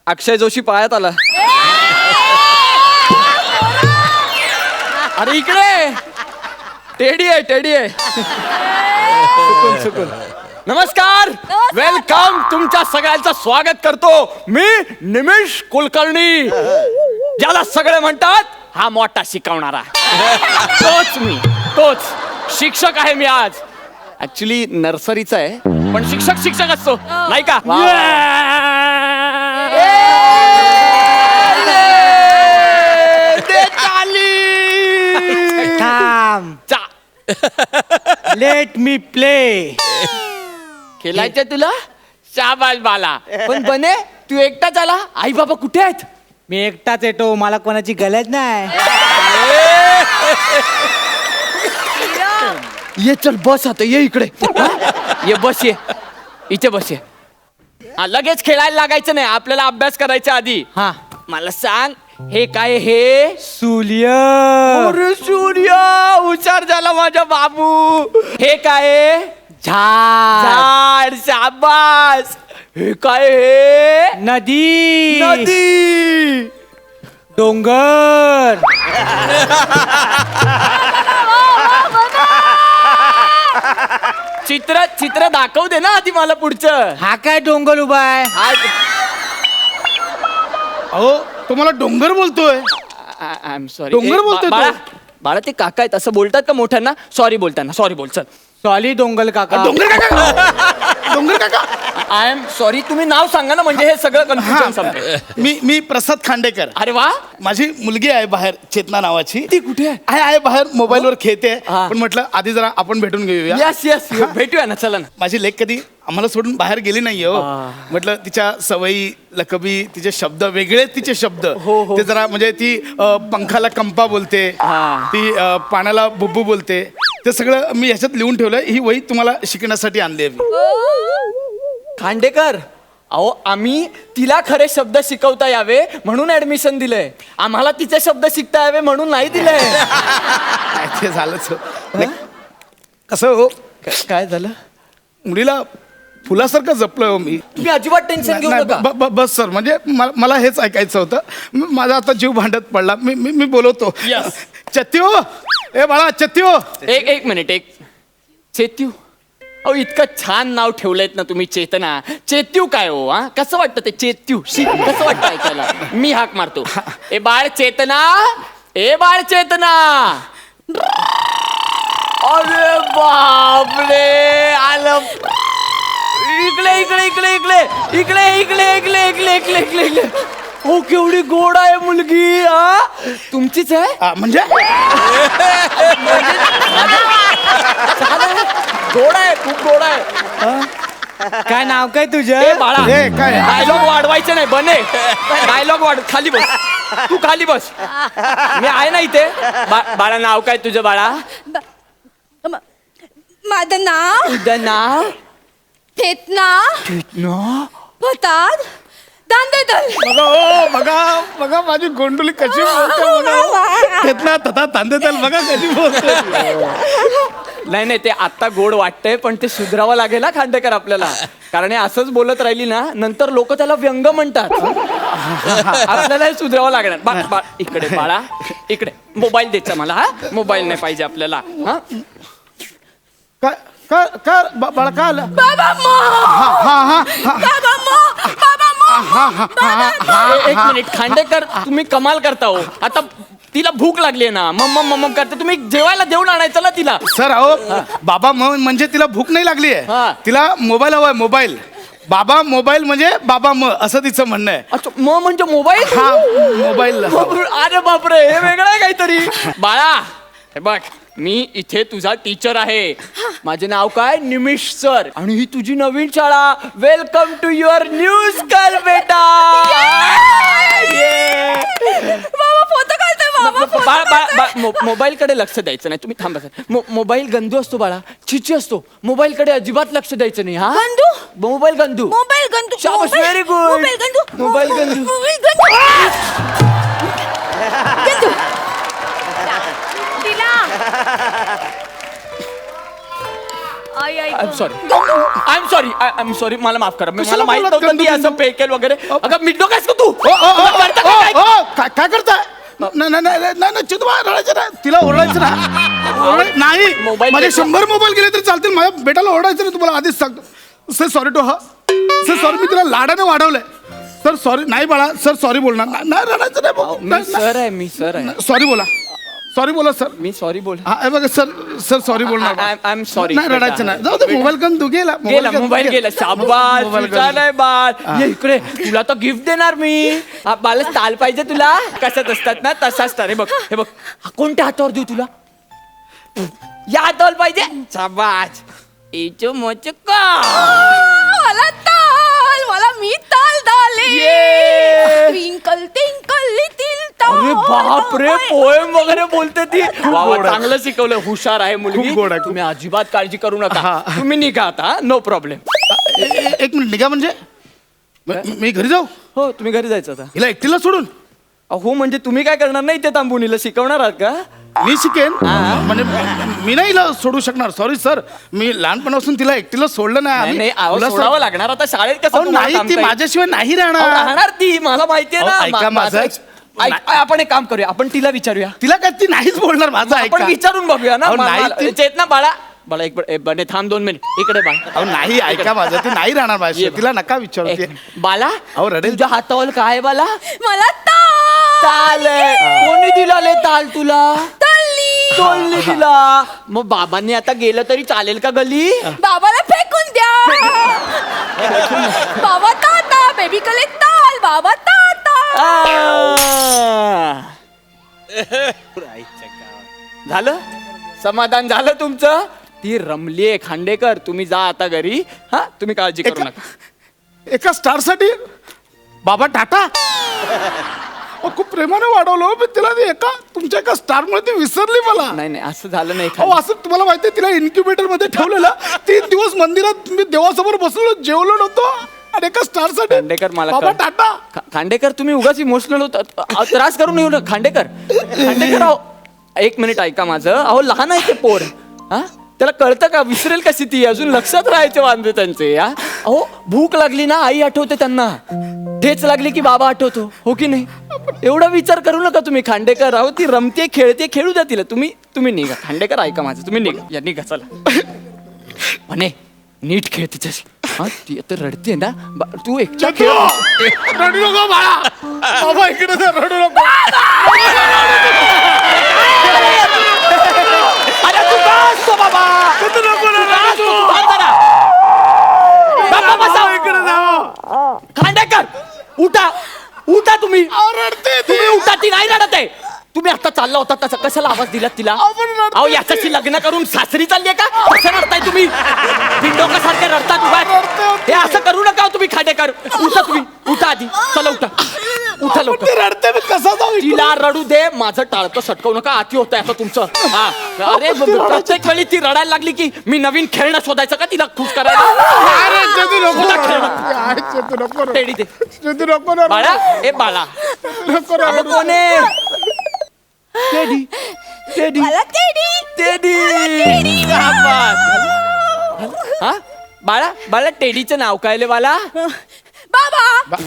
अक्षय जोशी पायात आला. अरे इकडे टेडी आहे. सुकून. नमस्कार, वेलकम. तुमच्या सगळ्यांचं स्वागत करतो मी निमिष कुलकर्णी, ज्याला सगळे म्हणतात हा मोठा शिकवणारा. तोच शिक्षक आहे मी आज. ऍक्च्युली नर्सरीचा आहे, पण शिक्षक असतो नाही का. Let me play. खेळायचं तुला? शाबाश बाला. पण बने तू एकटाच आला? आई बाबा कुठे आहेत? मी एकटाच येतो, मला कोणाची गरज नाही. ये चल बस आता, ये इकडे. ये बस, ये इथे बस. ये लगेच खेळायला लागायचं नाही, आपल्याला अभ्यास करायचा आधी. हा, मला सांग हे काय? हे सूर्य. अरे सूर्य, हुशार झाला माझा बाबू. हे काय? झाड. शाबास. हे काय? हे नदी. डोंगर. चित्र दाखव दे ना आधी मला पुढचं. हा काय डोंगर उभा आहे? अहो तुम्हाला डोंगर बोलतोय. I am sorry. डोंगर बोलतोय तो. बाळा ते काका आहेत, असं बोलतात का मोठ्यांना? सॉरी बोलताना सॉरी बोल. चल. सॉरी डोंगर काका. डोंगर काका. I am sorry. तुम्ही नाव सांगा ना, म्हणजे हे सगळं कन्फ्युजन संपेल. मी प्रसाद खांडेकर. अरे वा. माझी मुलगी आहे बाहेर, चेतना नावाची. ती कुठे आहे? आहे बाहेर मोबाईलवर खेळते. हा. पण म्हटलं आधी जरा आपण भेटून घेऊया. यस भेटूया ना, चला ना. माझी लेक कधी आम्हाला सोडून बाहेर गेली नाहीये हो. म्हटलं तिच्या सवयी, लकबी, तिचे शब्द वेगळे, तिचे शब्द हो. ते जरा म्हणजे ती पंखाला कंपा बोलते, ती पाण्याला बुब्बू बोलते. ते सगळं मी ह्याच्यात लिहून ठेवलंय. ही वही तुम्हाला शिकण्यासाठी आणली आहे मी. खांडेकर, अहो आम्ही तिला खरे शब्द शिकवता यावे म्हणून ऍडमिशन दिलंय. आम्हाला तिचे शब्द शिकता यावे म्हणून नाही दिलंय. ते झालंच हो. कसं हो, काय झालं? मुलीला फुलासारखं जपलं हो मी. तुम्ही अजिबात टेन्शन घेऊ नका. बस सर, म्हणजे मला हेच ऐकायचं होतं. माझा आता जीव भांडत पडला. मी बोलवतो. Yes. चत्यो, ए बाळा चत्यो. एक मिनिट. चेत्यू. अहो इतकं छान नाव ठेवलंयत ना तुम्ही, चेतना. चेत्यू काय हो? हा, कसं वाटतं ते चेत्यू? कसं वाटतं ऐकायला? मी हाक मारतो. ए बाळ चेतना, ए बाळ चेतना. अरे बापरे, आलं. इकडे. हो केवढी गोड आहे मुलगी. तुमचीच आहे म्हणजे गोड आहे, खूप गोड आहे. काय नाव काय तुझं? ए बाळा, हे काय? डायलॉग वाढवायचे नाही बने. डायलॉग वाढ. खाली बस, तू खाली बस. मी आहे ना इथे. बाळा नाव काय तुझं बाळा? माझं नाव तुझं नाव? चेतना भतात दांडेदल. बघा माझी गोंडुली कशी बोलते. चेतना तथा तांदेताल बघा कशी बोलते. नाही ते आता गोड वाटतंय, पण ते सुधरावं लागेल ना खांडेकर आपल्याला. कारण हे असंच बोलत राहिली ना, नंतर लोक त्याला व्यंग म्हणतात. आपल्याला हे सुधरावं लागणार. इकडे बाळा, इकडे. मोबाईल द्यायचा मला. हा, मोबाईल नाही पाहिजे आपल्याला. हा, काय बाळा काय आलं? एक मिनिट खांडेकर, तुम्ही कमाल करता हो. आता तिला भूक लागली ना, मम्म करते. तुम्ही जेवायला देऊन आणायचं ना तिला. सर अहो, बाबा म्हणजे तिला भूक नाही लागली आहे. हा. तिला मोबाईल हवाय, मोबाईल. बाबा मोबाईल म्हणजे बाबा असं तिचं म्हणणं आहे. अच्छा, म्हणजे मोबाईल. हा, मोबाईल. अरे बापरे, हे वेगळं आहे काहीतरी. बाळा हे बघ, मी इथे तुझा टीचर आहे. माझे नाव काय? निमिष सर. आणि ही तुझी नवीन शाळा. Welcome to your new school बेटा. मोबाईल कडे लक्ष द्यायचं नाही. तुम्ही थांबा. मोबाईल गंदू असतो बाळा, छिची असतो. मोबाईल कडे अजिबात लक्ष द्यायचं नाही. हा, मोबाईल गंदू. शाबास, व्हेरी गुड. मोबाईल गंदू. आई आय एम सॉरी मला माफ करा मला कशाला माहित बोलत नव्हतं की गंदू असं पेकेल वगैरे अगं मिठो कायस का तू काय करताय नाही चितवा रडायचं ना तिला ओरडायचं ना नाही मोबाईल माझे घेतला. 100 मोबाईल गेले तरी चालतील माझ्या बेटाला ओरडायचं नाही तुम्हाला आधीच सांगतो sir sorry to sir sorry मी तिला लाडाने वाढवलंय सर सॉरी नाही बाळा सर सॉरी बोलणार नाही रडायचं नाही मी सर आहे सॉरी बोला सर मी सॉरी बोल हा हे बघा सर सॉरी बोलणार आय एम सॉरी नाही रडायचं नाही जाऊ दे मोबाईल गन तू गेला मोबाईल गेला शाबास तुझा नाही बाळ ये इकडे तुला तर गिफ्ट देणार मी बाला ताल पाहिजे तुला कशात असतात ना तसाच तर हे बघ हा कोणत्या हातावर देऊ तुला या हातावर पाहिजे शाबास इचो मोचका मला ताल मला मी ताल दाले ये. ट्विंकल टिंकल लिटिल अरे बाप रे पोएम वगैरे बोलते ती वा, गोड आहे. चांगलं शिकवलं हुशार आहे मुलगी खूप गोड आहे, खूप. तुम्ही अजिबात काळजी करू नका हा. तुम्ही निघा आता नो प्रॉब्लेम एक मिनिट निघा म्हणजे मी घरी जाऊ हो तुम्ही घरी जायचं आता हिला एकटीला सोडून हो म्हणजे तुम्ही काय करणार नाही ते तांबून हिला शिकवणार आहात का मी शिकेन म्हणजे मी नाही हिला सोडू शकणार सॉरी सर मी लहानपणापासून तिला एकटीला सोडलं नाही नाही नाही अहो, तुला सोडावं लागणार आता शाळेत कसं अहो, तुम्हाला नाही ती थांबता येईल? माझ्याशिवाय नाही अहो, राहणार राहणार ती मला माहितीये ना अहो, ऐका माझं. आपण एक काम करूया आपण तिला विचारूया तिला काय ती नाहीच बोलणार माझं आपण ऐका विचारून बघूया ना अहो, नाही ती- चेतना बाळा बाळा एक बने थांब 2 मिनिट इकडे बाळा अहो नाही ऐका माझं ती नाही राहणार ये माझ्याशिवाय बा. तिला नका विचारू एक ती- मिनिट. बाला अहो, रडेल. तुझ्या हातावर काय आहे बाला मला ताल ताल आहे. कोणी दिला ताल तुला तल्ली तोलली दिला मग बाबांनी आता गेलं तरी चालेल का गली बाबाला फेकून द्या बाबा ताता बेबी कले ताल बाबा ताता झालं समाधान झालं तुमचं ती रमलीये खांडेकर तुम्ही जा आता घरी हा तुम्ही काळजी करू नका एका स्टार साठी बाबा टाटा अहो, खूप प्रेमाने वाढवलं हो, पण तिला ती तुमच्या एका स्टार मुळे ती विसरली मला नाही नाही असं झालं नाही अहो असं तुम्हाला माहितीये तिला इन्क्युबेटर मध्ये ठेवलेलं 3 दिवस मंदिरात मी देवासमोर बसलो जेवलो नव्हतो आणि एका स्टार साठी खांडेकर मला बाबा कळ- टाटा खांडेकर तुम्ही उगाच इमोशनल होता त्रास करून येऊ नका खांडेकर अहो एक मिनिट ऐका माझं अहो लहान आहे ते पोर हा त्याला कळतं का विसरेल कशी ती अजून लक्षात राहायचे वांदे त्यांचे हा अहो भूक लागली ना आई आठवते त्यांना ठेच लागली की बाबा आठवतो हो की नाही एवढा विचार करू नका तुम्ही खांडेकर अहो ती रमते खेळते खेळू द्या तिला तुम्ही निघा खांडेकर ऐका माझं तुम्ही निघा या निघा चला म्हणे नीट खेळ तिच्याशी हा ती आता रडते ना तू एकटा खेळ रडू नको बाळा बाबा इकडे जा, रडू नको अरे तू बस तो बाबा तू नको ना, बस रडू तू, नको. थांब जरा. बाबा बसा. इकडे जा. खांडेकर उठा तुम्ही अहो, रडते ती. तुम्ही उठा ती नाही रडत आहे तुम्ही आता चालला होता तसं कशाला आवाज दिलात तिला आपण रडतोय. अहो याच्याशी लग्न करून सासरी चालली का कसं रडताय तुम्ही बिंडोकासारखे रडतात उभा हे असं करू नका हो तुम्ही खांडेकर उठा आधी चला उठा लवकर ती रडते मी कसा जाऊ इकडून? तिला रडू दे माझं टाळतं सटकवू नका आती होत आहे आता तुमचं हा अरे प्रत्येक वेळी ती रडायला लागली की मी नवीन खेळणं शोधायचं का तिला खुश करायला अरे चेतू नको तुला रडू. खेळणं. अरे चेतू नको रडू. टेडी दे चेतू नको रडू. बाळा ए बाळा नको अगं रडू. कोण आहे टेडी टेडी मला तेडी टेडी हा बाळा टेडीचं नाव काय बाला बाबा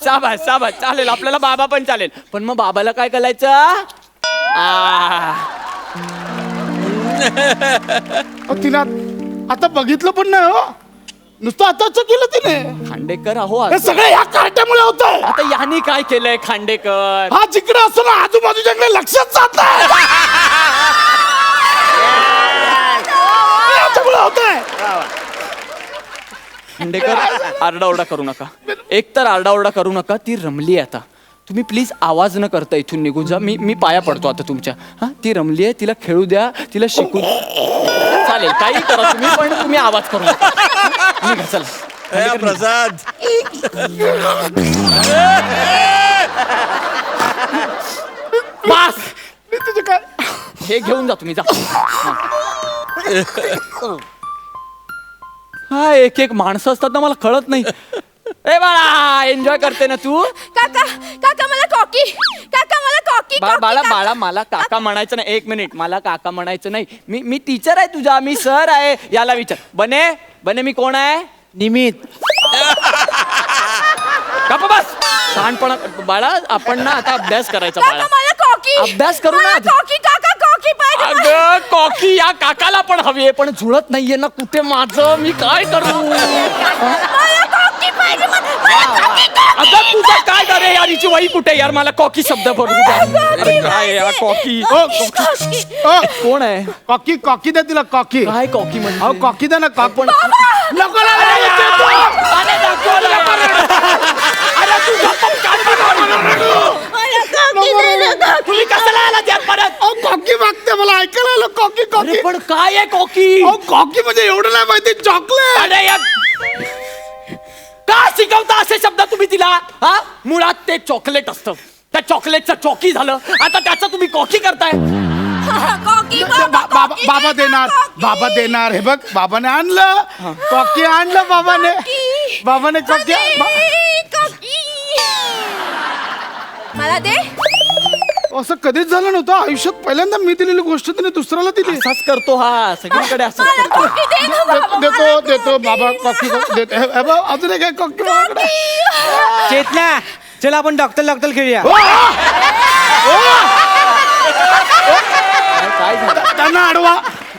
शाबास चालेल आपल्याला बाबा पण चालेल पण मग बाबाला काय करायचं अहो, तिला आता बघितलं पण नाही हो नुसतं आताच केलं तिने खांडेकर अहो हे सगळं ह्या कार्ट्यामुळे होत आहे आता यांनी काय केलंय खांडेकर हा जिकडे असतो ना आजूबाजूच्याकडे लक्षच जात नाही याच्यामुळे होत आहे खांडेकर आरडाओरडा करू नका एकतर आरडाओरडा करू नका ती रमली आहे आता तुम्ही प्लीज आवाज न करता इथून निघून जा मी पाया पडतो आता तुमच्या हा ती रमली आहे तिला खेळू द्या तिला शिकू चालेल काही करा तुम्ही पण तुम्ही आवाज करू नका निघा, चला प्रसाद बास तुझे काय हे घेऊन जा तुम्ही जा हा एक माणसं असतात ना मला कळत नाही ए बाळा एन्जॉय करते ना तू काका काका मला कॉकी काका मला कॉकी बाळा बाळा मला काका म्हणायचं नाही. एक मिनिट, मला काका म्हणायचं नाही. मी टीचर आहे तुझा, मी सर आहे. याला विचार. बने मी कोण आहे? निमित. गप्प बस. शहाणपणा बाळा, आपण ना आता अभ्यास करायचा बाळा. काका मला कॉकी. अभ्यास करू ना. मला कॉकी काका कॉकी पाहिजे. अगं कॉकी या काकाला पण हवी आहे, पण जुळत नाहीये ना कुठे माझं. मी काय करू? मला कॉकी पाहिजे. मला कॉकी. अगं तुझं काय करे यार, हिची वही कुठे यार? मला कॉकी शब्द भरू द्या. अरे काय यार कॉकी? कोण आहे? कॉकी कॉकी द्या तिला कॉकी. काय कॉकी म्हणजे? अहो कॉकी द्या ना कॉकी. पण नको ना, अरे दाखव ना. अरे तू गप्प कान तुम्ही कशाला आलात यार परत? अहो कॉकी मागते, मला ऐकायला आलं कॉकी अरे कॉकी. पण काय आहे कॉकी? अहो कॉकी म्हणजे एवढं नाही माहिती, चॉकलेट. अरे यार का शिकवता असे शब्द तुम्ही तिला? हा, मुळात ते चॉकलेट असतं. त्या चॉकलेटचं चॉकी झालं, आता त्याचं तुम्ही कॉकी करताय. कॉकी बाबा देणार, बाबा देणार. हे बघ बाबाने आणलं कॉकी, आणलं बाबाने कॉकी. मला दे. असं कधीच झालं नव्हतं आयुष्यात. पहिल्यांदा मी दिलेली गोष्ट तिने दुसऱ्याला दिली. असाच करतो हा, सगळीकडे असंच मला करतो. कॉकी दे ना बाबा. देतो बाबा कॉकी देतो. हे बघ, अजून एक आहे कॉकी बाबाकडे. चेतना, चल आपण डॉक्टर खेळूया. काय झालं? त्यांना अडवा.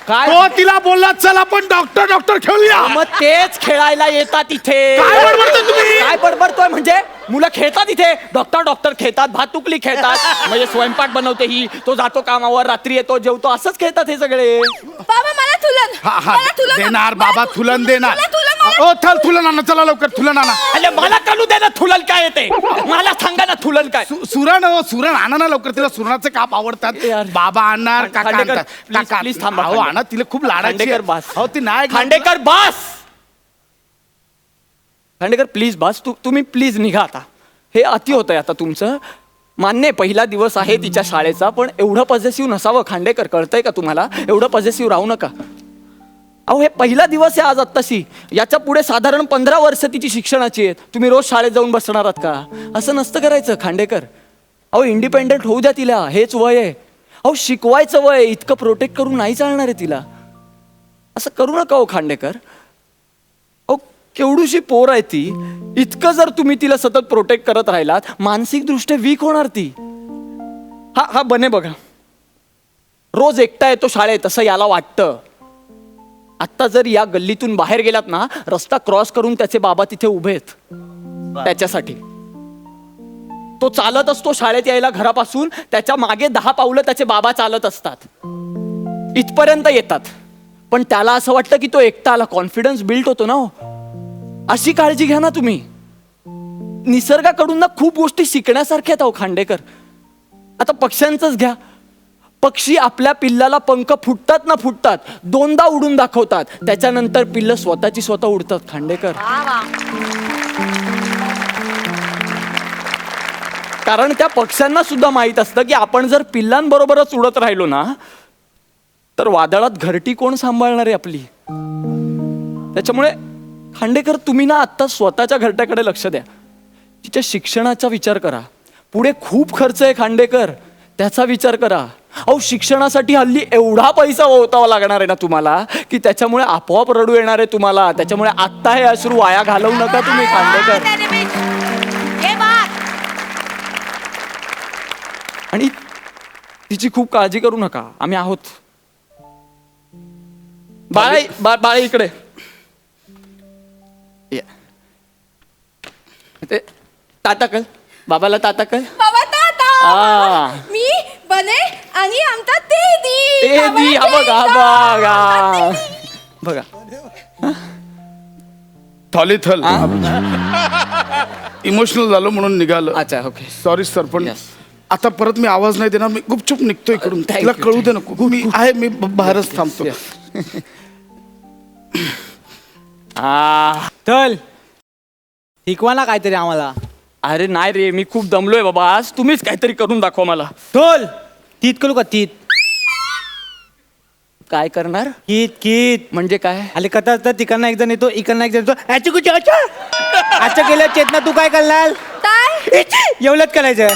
काय? तो तिला बोलला चल आपण डॉक्टर खेळूया. मग तेच खेळायला येतात इथे. काय बडबडताय तुम्ही? काय बडबडतोय म्हणजे? मुलं खेळतात इथे, डॉक्टर खेळतात, भातुकली खेळतात. म्हणजे स्वयंपाक बनवते ही, तो जातो कामावर, रात्री येतो, जेवतो, असंच खेळतात हे सगळे. बाबा मला तुलन. हा मला तुलन. देणार बाबा, थुलन देणार. मला तुलन, मला- ओ थल थुलन आणा, चला लवकर थुलन आणा. अरे मला कालू दे ना, थुलन काय येते? मला सांगा ना थुलन काय? सुरण आणा ना लवकर, तिला सुरणाचे काप आवडतात. ए यार. बाबा आणणार, काका खांडेकर, आणतात. please, काका please थांबा, अहो, खांडेकर. आणा, तिला खूप लाडाची खांडेकर आहे. बास. अहो ती नाही खांडेकर प्लीज बस. तुम्ही प्लीज निघा आता. हे अति होतंय आता तुमचं. मान्य आहे, पहिला दिवस आहे तिच्या शाळेचा, पण एवढं पॉझिटिव्ह नसावं खांडेकर. कळतंय का तुम्हाला? एवढं पॉझिटिव्ह राहू नका. अहो हे पहिला दिवस आहे आज आत्ताशी. याच्या पुढे साधारण 15 वर्ष तिची शिक्षणाची आहेत. तुम्ही रोज शाळेत जाऊन बसणार आहात का? असं नसतं करायचं खांडेकर. अहो इंडिपेंडेंट होऊ द्या तिला, हेच वय आहे. अहो शिकवायचं वय, इतकं प्रोटेक्ट करून नाही चालणार आहे तिला. असं करू नका हो खांडेकर. अहो केवढीशी पोर आहे ती. इतकं जर तुम्ही तिला सतत प्रोटेक्ट करत राहिलात, मानसिक दृष्ट्या वीक होणार ती. हा बने बघा, रोज एकटा येतो शाळेत असं याला वाटतं. आत्ता जर या गल्लीतून बाहेर गेलात ना, रस्ता क्रॉस करून त्याचे बाबा तिथे उभे आहेत त्याच्यासाठी. तो चालत असतो शाळेत यायला घरापासून, त्याच्या मागे 10 पावलं त्याचे बाबा चालत असतात. इथपर्यंत येतात, पण त्याला असं वाटतं की तो एकटा आला. कॉन्फिडन्स बिल्ड होतो ना हो. अशी काळजी घ्या ना तुम्ही. निसर्गाकडून ना खूप गोष्टी शिकण्यासारख्या आहेत अहो खांडेकर. आता पक्ष्यांचंच घ्या. पक्षी आपल्या पिल्लाला पंख फुटतात ना फुटतात, 2दा उडून दाखवतात, त्याच्यानंतर पिल्ल स्वतःची स्वतः उडतात खांडेकर. कारण त्या पक्ष्यांना सुद्धा माहित असतं की आपण जर पिल्लांबरोबरच उडत राहिलो ना, तर वादळात घरटी कोण सांभाळणार आहे आपली. त्याच्यामुळे खांडेकर तुम्ही ना आत्ता स्वतःच्या घरट्याकडे लक्ष द्या. तिच्या शिक्षणाचा विचार करा. पुढे खूप खर्च आहे खांडेकर, त्याचा विचार करा. अहो शिक्षणासाठी हल्ली एवढा पैसा ओतावा लागणार आहे ना तुम्हाला, की त्याच्यामुळे आपोआप रडू येणार आहे तुम्हाला. त्याच्यामुळे आत्ता हे अश्रू वाया घालवू नका तुम्ही खांडेकर. आणि तिची खूप काळजी करू नका, आम्ही आहोत. बाळा इकडे ये. ते ताता कर, बाबाला ताता कर. बाबा ताता. आ. मी बने आणि आमचा तेदी. ते दी हा बघा बघा. थॉली थल इमोशनल झालो म्हणून निघालो. अच्छा ओके. सॉरी सर, पण Yes. आता परत मी आवाज नाही देणार. मी गुपचूप निघतो इकडून. Thank तिला you, कळू दे नको. मी आहे, मी बाहेरच थांबतो. चल शिकवा ना काहीतरी आम्हाला. अरे नाही रे, मी खूप दमलोय बाबा आज. तुम्हीच काहीतरी करून दाखवा मला. चल तीत करू का? तीत काय करणार कीत म्हणजे काय? आले कथा असतात. तिकडनं एक जण येतो, इकडनं एक जण येतो. याची कुठे अच्छा केलं चेतना, तू काय करणार? काय? एवढंच करायचं.